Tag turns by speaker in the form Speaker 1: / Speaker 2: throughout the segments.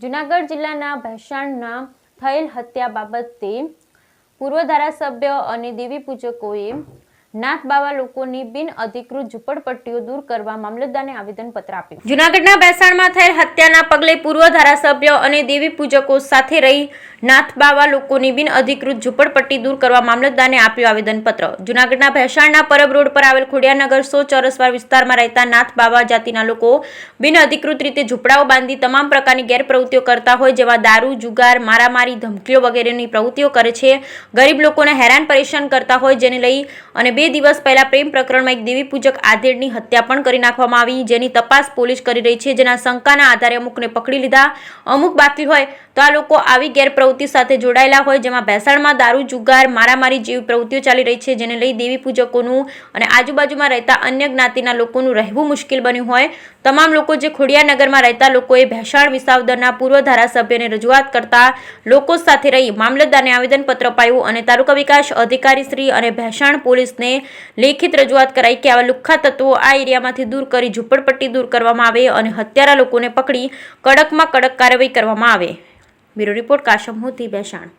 Speaker 1: જૂનાગઢ જિલ્લાના ભેસાણના થયેલ હત્યા બાબતે પૂર્વ ધારાસભ્ય અને દેવી પૂજકોએ નાથ બાવા લોકોની બિનઅધિકૃત ઝૂંપડપટ્ટીઓ દૂર કરવા મામલતદારને આવેદનપત્ર આપ્યું। જૂનાગઢના ભેસાણમાં થયેલ હત્યાના પગલે પૂર્વ ધારાસભ્ય અને દેવી પૂજકો સાથે રહી નાથ બાવા લોકોની બિનઅધિકૃત ઝૂંપડપટ્ટી દૂર કરવા મામલતદારને આપ્યું આવેદનપત્ર। જૂનાગઢના ભેસાણના પરબ રોડ પર આવેલ ખોડિયારનગર 100 ચોરસવાર વિસ્તારમાં રહેતા નાથ બાવા જાતિના લોકો બિનઅધિકૃત રીતે ઝૂંપડાઓ બાંધી તમામ પ્રકારની ગેરપ્રવૃત્તિઓ કરતા હોય, જેવા દારૂ, જુગાર, મારામારી, ધમકીઓ વગેરેની પ્રવૃત્તિઓ કરે છે। ગરીબ લોકોને હેરાન પરેશાન કરતા હોય, જેને લઈ અને 2 દિવસ પહેલા પ્રેમ પ્રકરણમાં એક દેવી પૂજક આધેડની હત્યા પણ કરી નાખવામાં આવી, જેની તપાસ પોલીસ કરી રહી છે। જેના શંકાના આધારે અમુકને પકડી લીધા, અમુક બાકી હોય તો આ લોકો આવી ગેરપ્રવૃત્તિ સાથે જોડાયેલા હોય, જેમાં ભેસાણમાં દારૂ, જુગાર, મારામારી જેવી પ્રવૃત્તિઓ ચાલી રહી છે, જેને લઈ દેવી પૂજકોનું અને આજુબાજુમાં રહેતા અન્ય જ્ઞાતિના લોકોનું રહેવું મુશ્કેલ બન્યું હોય। તમામ લોકો જે ખોડિયારનગરમાં રહેતા લોકોએ ભેસાણ વિસાવદરના પૂર્વ ધારાસભ્યને રજૂઆત કરતા લોકો સાથે રહી મામલતદારને આવેદનપત્ર અપાયું અને તાલુકા વિકાસ અધિકારી શ્રી અને ભેસાણ પોલીસને લેખિત રજૂઆત કરાઈ કે આવા લુખ્ખા તત્વો આ એરિયામાંથી દૂર કરી ઝૂંપડપટ્ટી દૂર કરવામાં આવે અને હત્યારા લોકોને પકડી કડકમાં કડક કાર્યવાહી કરવામાં આવે। બ્યુરો રિપોર્ટ કાશમ મોતી, ભેસાણ।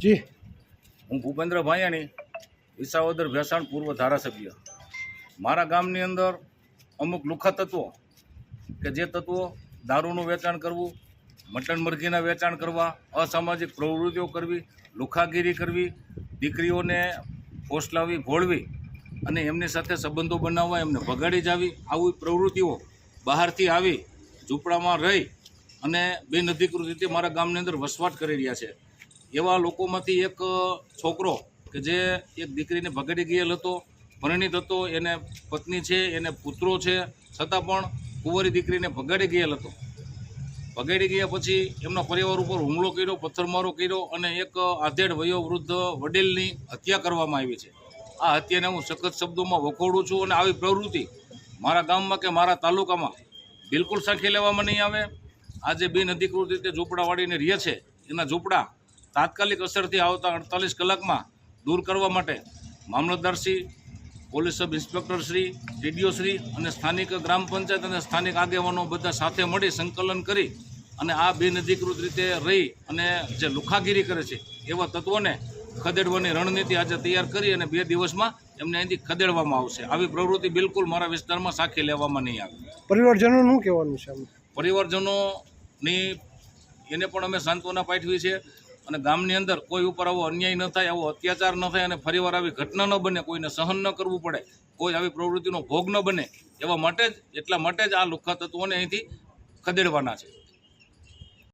Speaker 2: જી,
Speaker 3: હું ભૂપેન્દ્ર ભાયાણી, વિસાવદર ભેસાણ પૂર્વ ધારાસભ્ય। મારા ગામની અંદર અમુક લુખ્ખા તત્વો કે જે તત્વો દારૂનું વેચાણ કરવું, મટન મરઘીના વેચાણ કરવા, અસામાજિક પ્રવૃત્તિઓ કરવી, લુખ્ખાગીરી કરવી, દીકરીઓને ફોસલાવી ભોળવી અને એમની સાથે સંબંધો બનાવવા, એમને ભગાડી જાવી, આવી પ્રવૃત્તિઓ બહારથી આવી ઝૂંપડામાં રહી અને બિનઅધિકૃત રીતે મારા ગામની અંદર વસવાટ કરી રહ્યા છે। એવા લોકોમાંથી એક છોકરો કે જે એક દીકરીને ભગાડી ગયેલ હતો, પરિણીત હતો, એને પત્ની છે, એને પુત્રો છે, છતાં પણ કુંવારી દીકરીને ભગાડી ગયેલ હતો। ભગાડી ગયા પછી એમના પરિવાર ઉપર હુમલો કર્યો, પથ્થરમારો કર્યો અને એક આધેડ વયોવૃદ્ધ વડીલની હત્યા કરવામાં આવી છે। આ હત્યાને હું સખત શબ્દોમાં વખોડું છું અને આવી પ્રવૃત્તિ મારા ગામમાં કે મારા તાલુકામાં બિલકુલ સાંખી લેવામાં નહીં આવે। આજે બિનઅધિકૃત રીતે ઝૂંપડાવાળીને રહે છે, એના ઝૂંપડા તાત્કાલિક અસરથી આવતા 48 કલાકમાં દૂર કરવા માટે મામલતદારશ્રી, પોલીસ સબ ઇન્સ્પેક્ટરશ્રી, ટીડીઓશ્રી અને સ્થાનિક ગ્રામ પંચાયત અને સ્થાનિક આગેવાનો બધા સાથે મળી સંકલન કરી અને આ બિનઅધિકૃત રીતે રહી અને જે લુખ્ખાગીરી કરે છે એવા તત્વોને ખદેડવાની રણનીતિ આજે તૈયાર કરી અને 2 દિવસમાં એમને અહીંથી ખદેડવામાં આવશે। આવી પ્રવૃત્તિ બિલકુલ મારા વિસ્તારમાં સાંખી લેવામાં નહીં આવે।
Speaker 2: પરિવારજનોનું કહેવાનું છે?
Speaker 3: પરિવારજનોની એને પણ અમે સાંત્વના પાઠવી છે અને ગામની અંદર કોઈ ઉપર આવો અન્યાય ન થાય, આવો અત્યાચાર ન થાય અને ફરીવાર આવી ઘટના ન બને, કોઈને સહન ન કરવું પડે, કોઈ આવી પ્રવૃત્તિનો ભોગ ન બને, એટલા માટે જ આ લુખ્ખા તત્વોને અહીંથી ખદેડવાના છે.